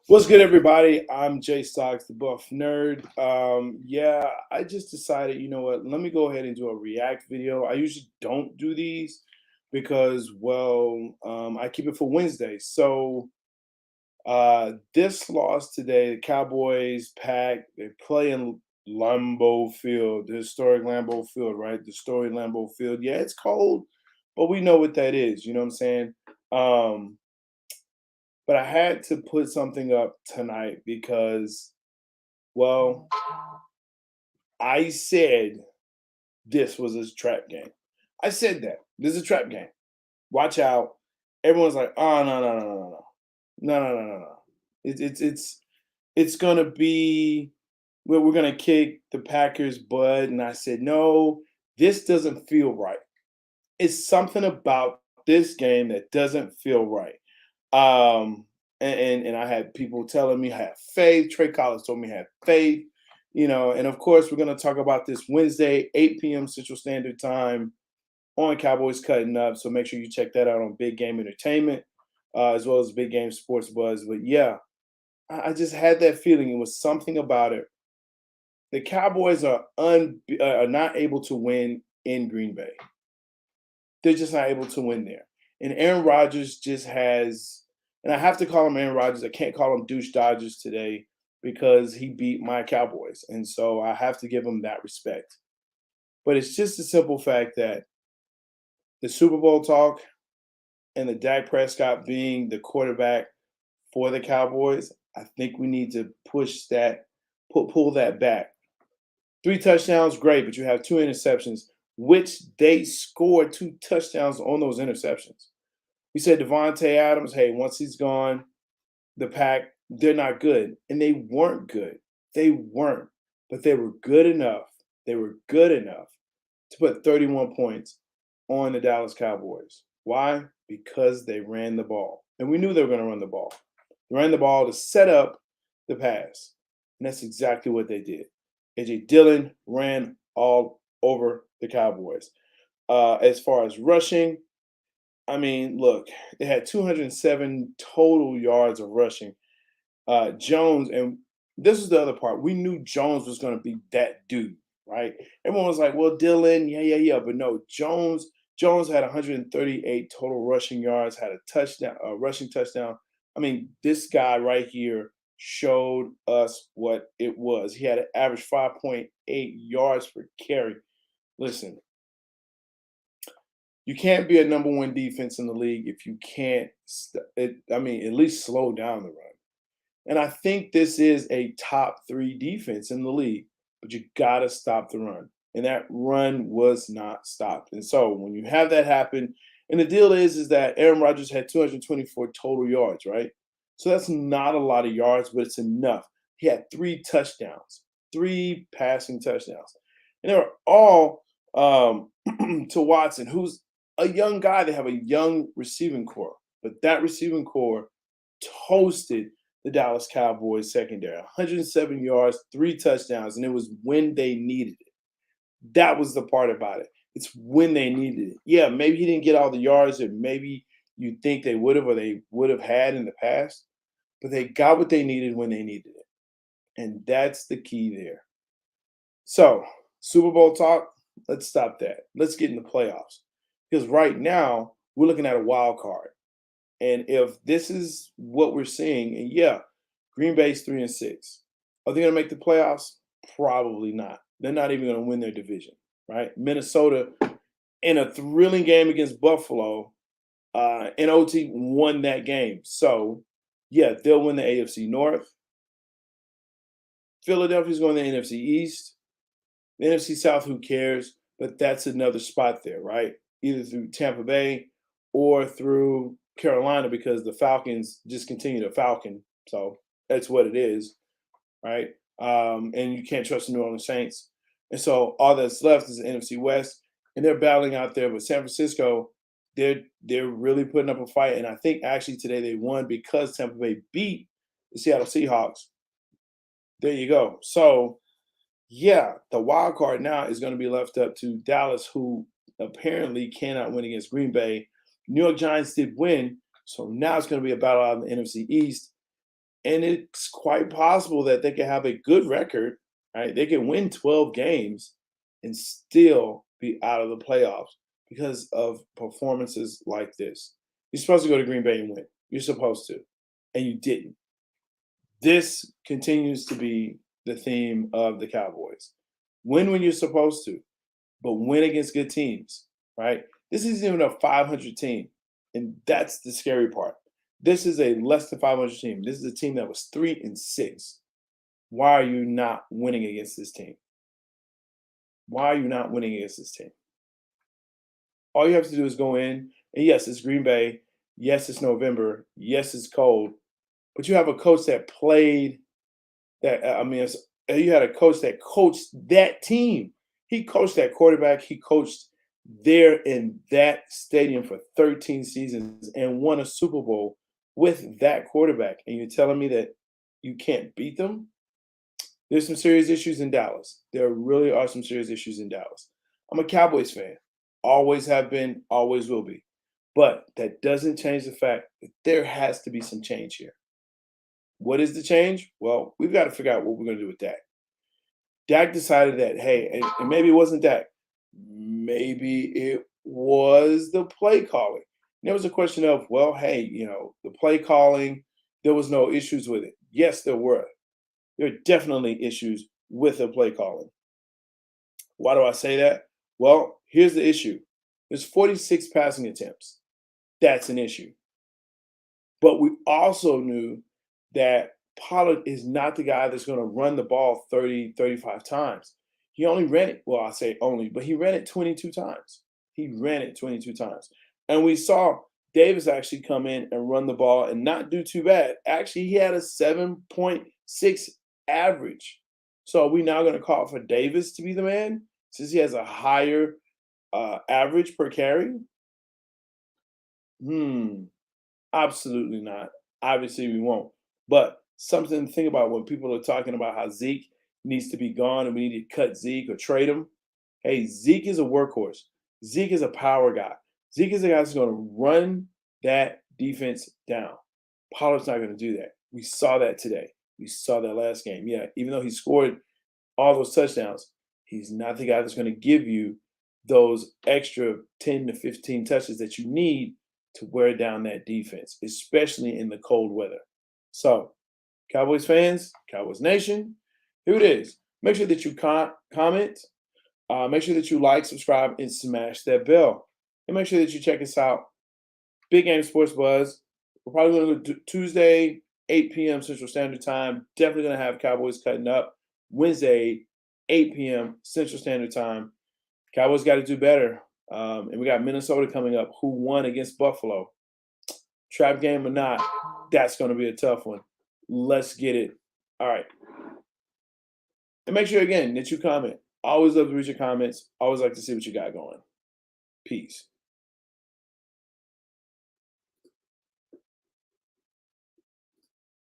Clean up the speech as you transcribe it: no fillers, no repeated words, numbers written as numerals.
What's good, everybody? I'm J-Stogs, the Buff Nerd. I just decided, you know what? Let me go ahead and do a react video. I usually don't do these because, I keep it for Wednesday. This loss today, the Cowboys pack. They play in Lambeau Field, the historic Lambeau Field, right? The storied Lambeau Field. Yeah, it's cold, but we know what that is. You know what I'm saying? Um, but I had to put something up tonight because, well, I said this was a trap game. I said that. This is a trap game. Watch out. Everyone's like, oh no. It's gonna be we're gonna kick the Packers' butt. And I said, no, this doesn't feel right. It's something about this game that doesn't feel right. Um, and I had people telling me I have faith. Trey Collins told me I have faith. And of course, we're going to talk about this Wednesday, 8 p.m. Central Standard Time on Cowboys Cutting Up. So make sure you check that out on Big Game Entertainment, as well as Big Game Sports Buzz. But yeah, I just had that feeling. It was something about it. The Cowboys are not able to win in Green Bay. They're just not able to win there. And Aaron Rodgers just has, and I have to call him Aaron Rodgers. I can't call him Douche Dodgers today because he beat my Cowboys. And so I have to give him that respect. But it's just a simple fact that the Super Bowl talk and the Dak Prescott being the quarterback for the Cowboys, I think we need to push that, pull that back. 3 touchdowns, great, but you have 2 interceptions, which they scored 2 touchdowns on those interceptions. We said Devontae Adams, hey, once he's gone, the Pack, they're not good. And they weren't good. They weren't. But they were good enough. They were good enough to put 31 points on the Dallas Cowboys. Why? Because they ran the ball. And we knew they were going to run the ball. They ran the ball to set up the pass. And that's exactly what they did. A.J. Dillon ran all over the Cowboys. As far as rushing, I mean, look, they had 207 total yards of rushing. Jones, and this is the other part. We knew Jones was going to be that dude, right? Everyone was like, well, Dillon, yeah. But no, Jones had 138 total rushing yards, had a touchdown, a rushing touchdown. I mean, this guy right here showed us what it was. He had an average 5.8 yards per carry. Listen, you can't be a number one defense in the league if you can't, at least slow down the run. And I think this is a top 3 defense in the league, but you got to stop the run. And that run was not stopped. And so when you have that happen, and the deal is that Aaron Rodgers had 224 total yards, right? So that's not a lot of yards, but it's enough. He had 3 touchdowns, 3 passing touchdowns. And they were all to Watson, who's a young guy. They have a young receiving core, but that receiving core toasted the Dallas Cowboys secondary. 107 yards, 3 touchdowns, and it was when they needed it. That was the part about it. It's when they needed it. Yeah, maybe he didn't get all the yards that maybe you think they would have or they would have had in the past, but they got what they needed when they needed it. And that's the key there. So, Super Bowl talk, let's stop that. Let's get in the playoffs. Because right now, we're looking at a wild card. And if this is what we're seeing, and yeah, Green Bay's 3-6. Are they going to make the playoffs? Probably not. They're not even going to win their division, right? Minnesota, in a thrilling game against Buffalo, in OT, won that game. So, yeah, they'll win the AFC North. Philadelphia's going to the NFC East. The NFC South, who cares? But that's another spot there, right? Either through Tampa Bay or through Carolina, because the Falcons just continue to falcon. So that's what it is, right? And you can't trust the New Orleans Saints. And so all that's left is the NFC West, and they're battling out there. But San Francisco, they're really putting up a fight. And I think actually today they won because Tampa Bay beat the Seattle Seahawks. There you go. So yeah, the wild card now is going to be left up to Dallas, who apparently cannot win against Green Bay. New York Giants did win, so now it's going to be a battle out in the NFC East. And it's quite possible that they can have a good record, right? They can win 12 games and still be out of the playoffs because of performances like this. You're supposed to go to Green Bay and win. You're supposed to, and you didn't. This continues to be the theme of the Cowboys. Win when you're supposed to, but win against good teams, right? This isn't even a 500 team, and that's the scary part. This is a less than 500 team. This is a team that was 3-6. Why are you not winning against this team? Why are you not winning against this team? All you have to do is go in, and yes, it's Green Bay. Yes, it's November. Yes, it's cold. But you have a coach that played that. You had a coach that coached that team. He coached that quarterback. He coached there in that stadium for 13 seasons and won a Super Bowl with that quarterback. And you're telling me that you can't beat them? There's some serious issues in Dallas. There really are some serious issues in Dallas. I'm a Cowboys fan. Always have been, always will be. But that doesn't change the fact that there has to be some change here. What is the change? Well, we've got to figure out what we're going to do with Dak. Dak decided that, hey, and maybe it wasn't Dak. Maybe it was the play calling. And there was a question of, well, hey, the play calling, there was no issues with it. Yes, there were. There are definitely issues with the play calling. Why do I say that? Well, here's the issue. There's 46 passing attempts. That's an issue. But we also knew that Pollard is not the guy that's going to run the ball 30, 35 times. He only ran it, well, I say only, but he ran it 22 times. He ran it 22 times. And we saw Davis actually come in and run the ball and not do too bad. Actually, he had a 7.6 average. So are we now going to call for Davis to be the man since he has a higher average per carry? Absolutely not. Obviously, we won't. But something to think about when people are talking about how Zeke needs to be gone and we need to cut Zeke or trade him. Hey, Zeke is a workhorse. Zeke is a power guy. Zeke is the guy that's going to run that defense down. Pollard's not going to do that. We saw that today. We saw that last game. Yeah, even though he scored all those touchdowns, he's not the guy that's going to give you those extra 10 to 15 touches that you need to wear down that defense, especially in the cold weather. So, Cowboys fans, Cowboys Nation, here it is. Make sure that you comment. Make sure that you like, subscribe, and smash that bell. And make sure that you check us out. Big Game Sports Buzz. We're probably going to do Tuesday, 8 p.m. Central Standard Time. Definitely going to have Cowboys cutting up. Wednesday, 8 p.m. Central Standard Time. Cowboys got to do better. And we got Minnesota coming up, who won against Buffalo. Trap game or not, that's going to be a tough one. Let's get it. All right. And make sure, again, that you comment. Always love to read your comments. Always like to see what you got going. Peace.